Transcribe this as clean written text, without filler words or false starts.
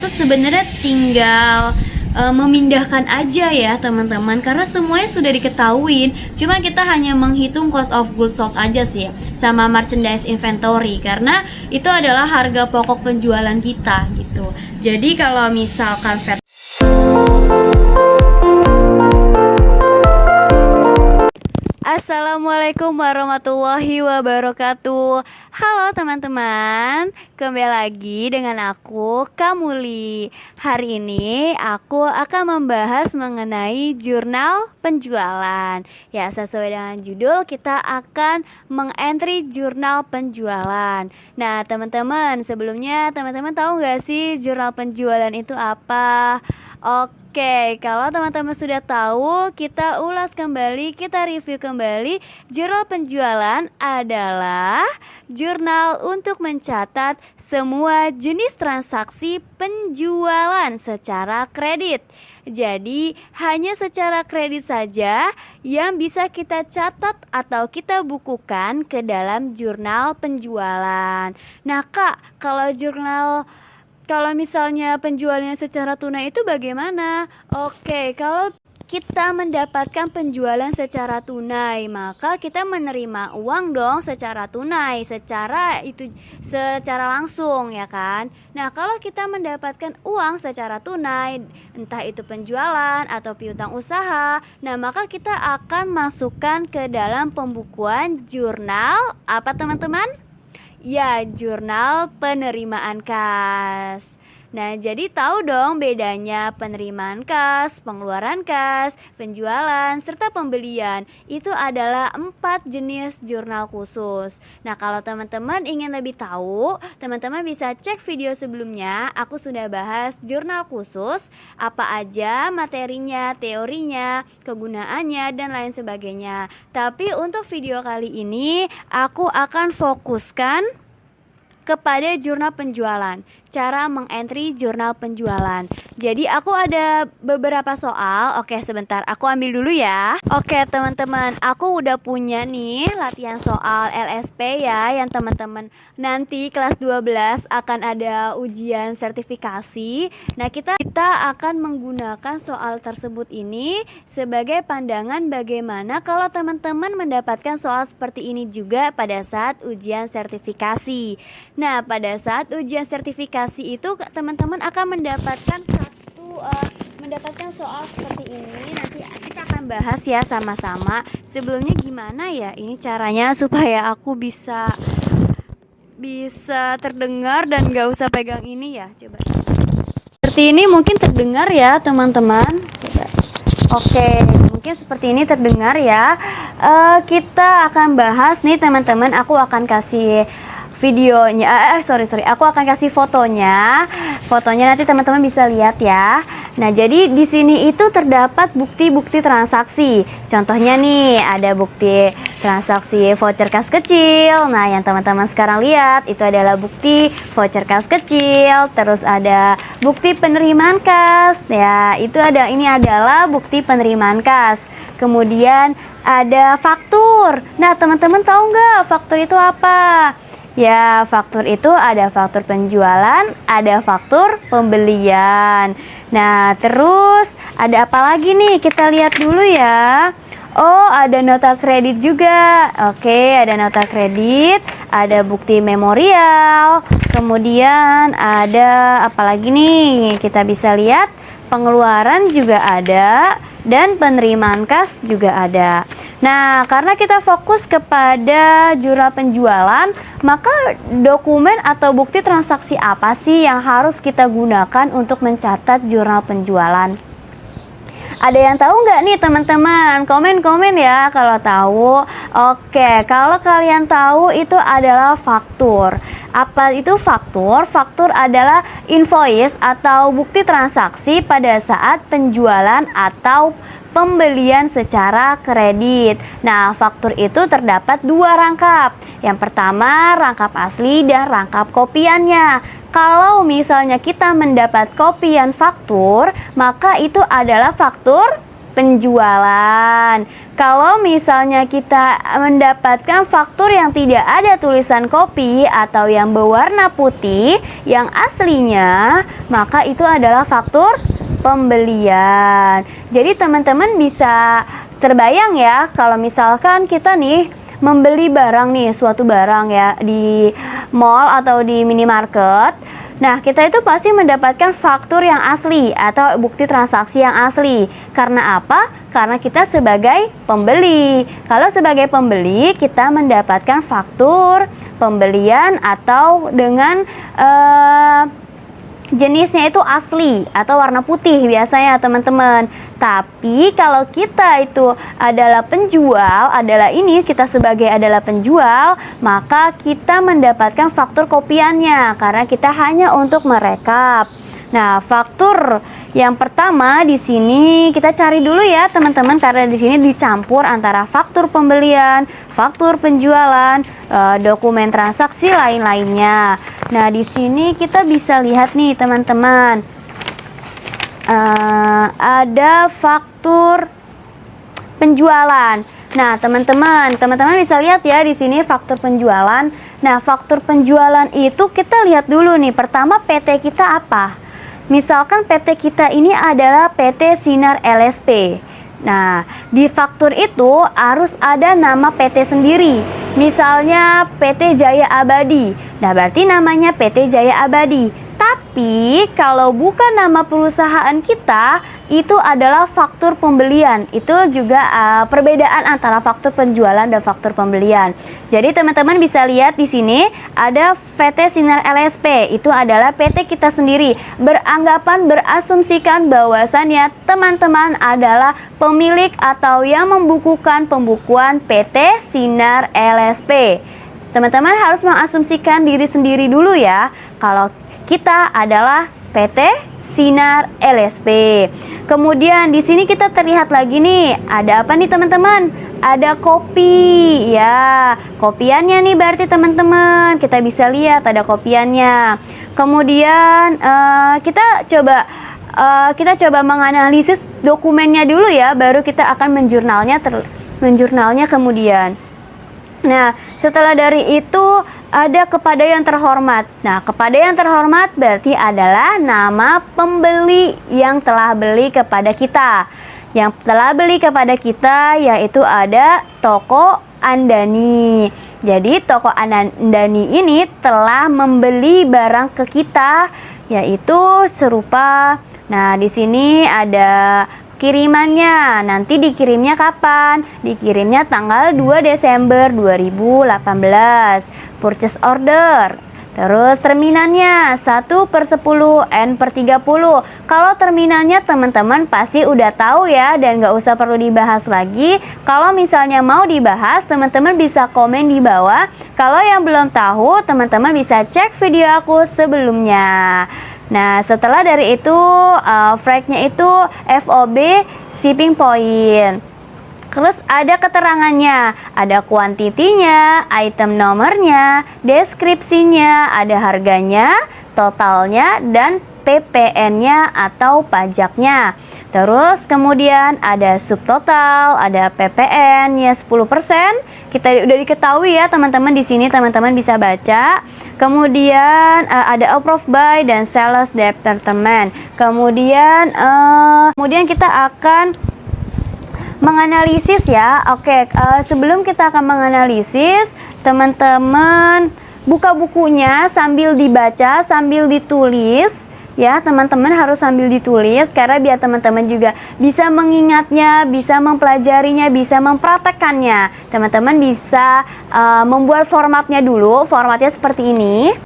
Terus sebenarnya tinggal memindahkan aja ya teman-teman, karena semuanya sudah diketahui. Cuma kita hanya menghitung cost of goods sold aja sih sama merchandise inventory, karena itu adalah harga pokok penjualan kita gitu. Jadi kalau misalkan Assalamualaikum warahmatullahi wabarakatuh. Halo teman-teman, kembali lagi dengan aku Kamuli. Hari ini aku akan membahas mengenai jurnal penjualan. Ya, sesuai dengan judul, kita akan mengentry jurnal penjualan. Nah teman-teman, sebelumnya teman-teman tahu gak sih jurnal penjualan itu apa? Oke, kalau teman-teman sudah tahu, kita ulas kembali, kita review kembali. Jurnal penjualan adalah jurnal untuk mencatat semua jenis transaksi penjualan secara kredit. Jadi, hanya secara kredit saja yang bisa kita catat atau kita bukukan ke dalam jurnal penjualan. Nah, Kak, kalau misalnya penjualannya secara tunai itu bagaimana? Oke, kalau kita mendapatkan penjualan secara tunai, maka kita menerima uang dong secara tunai, secara langsung ya kan. Nah, kalau kita mendapatkan uang secara tunai, entah itu penjualan atau piutang usaha, nah maka kita akan masukkan ke dalam pembukuan jurnal apa teman-teman? Ya, jurnal penerimaan kas. Nah, jadi tahu dong bedanya penerimaan kas, pengeluaran kas, penjualan, serta pembelian. Itu adalah 4 jenis jurnal khusus. Nah, kalau teman-teman ingin lebih tahu, teman-teman bisa cek video sebelumnya. Aku sudah bahas jurnal khusus, apa aja materinya, teorinya, kegunaannya, dan lain sebagainya. Tapi untuk video kali ini, aku akan fokuskan kepada jurnal penjualan, cara mengentry jurnal penjualan. Jadi aku ada beberapa soal. Oke, sebentar, aku ambil dulu ya. Oke teman-teman, aku udah punya nih latihan soal LSP ya, yang teman-teman nanti kelas 12 akan ada ujian sertifikasi. Nah, kita akan menggunakan soal tersebut ini sebagai pandangan bagaimana kalau teman-teman mendapatkan soal seperti ini juga pada saat ujian sertifikasi. Nah, pada saat ujian sertifikasi itu teman-teman akan mendapatkan soal seperti ini. Nanti kita akan bahas ya sama-sama. Sebelumnya gimana ya ini caranya supaya aku bisa terdengar dan gak usah pegang ini ya. Coba. Seperti ini mungkin terdengar ya teman-teman. Coba. Oke, mungkin seperti ini terdengar ya. Kita akan bahas nih teman-teman. Aku akan kasih videonya, aku akan kasih fotonya nanti teman-teman bisa lihat ya. Nah, jadi di sini itu terdapat bukti-bukti transaksi. Contohnya nih, ada bukti transaksi voucher kas kecil. Nah, yang teman-teman sekarang lihat itu adalah bukti voucher kas kecil. Terus ada bukti penerimaan kas. Ya, ini adalah bukti penerimaan kas. Kemudian ada faktur. Nah, teman-teman tahu nggak faktur itu apa? Ya, faktur itu ada faktur penjualan, ada faktur pembelian. Nah, terus ada apa lagi nih? Kita lihat dulu ya. Oh, ada nota kredit juga. Oke, ada nota kredit, ada bukti memorial. Kemudian ada apa lagi nih? Kita bisa lihat pengeluaran juga ada dan penerimaan kas juga ada. Nah, karena kita fokus kepada jurnal penjualan, maka dokumen atau bukti transaksi apa sih yang harus kita gunakan untuk mencatat jurnal penjualan? Ada yang tahu nggak nih teman-teman? Komen-komen ya kalau tahu. Oke, kalau kalian tahu itu adalah faktur. Apa itu faktur? Faktur adalah invoice atau bukti transaksi pada saat penjualan atau pembelian secara kredit. Nah, faktur itu terdapat 2 rangkap. Yang pertama, rangkap asli dan rangkap kopiannya. Kalau misalnya kita mendapat kopian faktur, maka itu adalah faktur penjualan. Kalau misalnya kita mendapatkan faktur yang tidak ada tulisan kopi atau yang berwarna putih yang aslinya, maka itu adalah faktur pembelian. Jadi teman-teman bisa terbayang ya, kalau misalkan kita nih membeli barang nih, suatu barang ya di mall atau di minimarket. Nah, kita itu pasti mendapatkan faktur yang asli atau bukti transaksi yang asli. Karena apa? Karena kita sebagai pembeli. Kalau sebagai pembeli, kita mendapatkan faktur pembelian atau dengan jenisnya itu asli atau warna putih biasanya teman-teman. Tapi kalau kita itu adalah penjual, kita sebagai adalah penjual, maka kita mendapatkan faktur kopiannya karena kita hanya untuk merekap. Nah, faktur yang pertama di sini kita cari dulu ya teman-teman, karena di sini dicampur antara faktur pembelian, faktur penjualan, dokumen transaksi lain-lainnya. Nah, di sini kita bisa lihat nih teman-teman, ada faktur penjualan. Nah, teman-teman bisa lihat ya di sini faktur penjualan. Nah, faktur penjualan itu kita lihat dulu nih. Pertama, PT kita apa? Misalkan PT kita ini adalah PT Sinar LSP. Nah, di faktur itu harus ada nama PT sendiri. Misalnya PT Jaya Abadi. Nah, berarti namanya PT Jaya Abadi. Tapi kalau bukan nama perusahaan kita, itu adalah faktur pembelian. Itu juga perbedaan antara faktur penjualan dan faktur pembelian. Jadi teman-teman bisa lihat di sini ada PT Sinar LSP. Itu adalah PT kita sendiri. Berasumsikan bahwasannya teman-teman adalah pemilik atau yang membukukan pembukuan PT Sinar LSP. Teman-teman harus mengasumsikan diri sendiri dulu ya. Kalau kita adalah PT Sinar LSP. Kemudian di sini kita terlihat lagi nih, ada apa nih teman-teman? Ada kopi ya. Kopiannya nih berarti teman-teman. Kita bisa lihat ada kopiannya. Kemudian kita coba menganalisis dokumennya dulu ya, baru kita akan menjurnalnya kemudian. Nah, setelah dari itu ada kepada yang terhormat. Nah, kepada yang terhormat berarti adalah nama pembeli yang telah beli kepada kita. Yang telah beli kepada kita yaitu ada Toko Andani. Jadi Toko Andani ini telah membeli barang ke kita, yaitu serupa. Nah, di sini ada kirimannya. Nanti dikirimnya kapan? Dikirimnya tanggal 2 Desember 2018. Purchase order. Terus terminannya 1/10 N/30. Kalau terminannya teman-teman pasti udah tahu ya, dan gak usah perlu dibahas lagi. Kalau misalnya mau dibahas, teman-teman bisa komen di bawah. Kalau yang belum tahu, teman-teman bisa cek video aku sebelumnya. Nah, setelah dari itu freight-nya itu FOB shipping point. Terus ada keterangannya, ada kuantitinya, item nomornya, deskripsinya, ada harganya, totalnya, dan PPN-nya atau pajaknya. Terus kemudian ada subtotal, ada PPN-nya 10%. Kita udah diketahui ya teman-teman, di sini teman-teman bisa baca. Kemudian ada approved by dan sales department. Kemudian kita akan menganalisis ya. Oke, sebelum kita akan menganalisis, teman-teman buka bukunya sambil dibaca, sambil ditulis ya. Teman-teman harus sambil ditulis karena biar teman-teman juga bisa mengingatnya, bisa mempelajarinya, bisa mempraktekkannya. Teman-teman bisa membuat formatnya dulu. Formatnya seperti ini.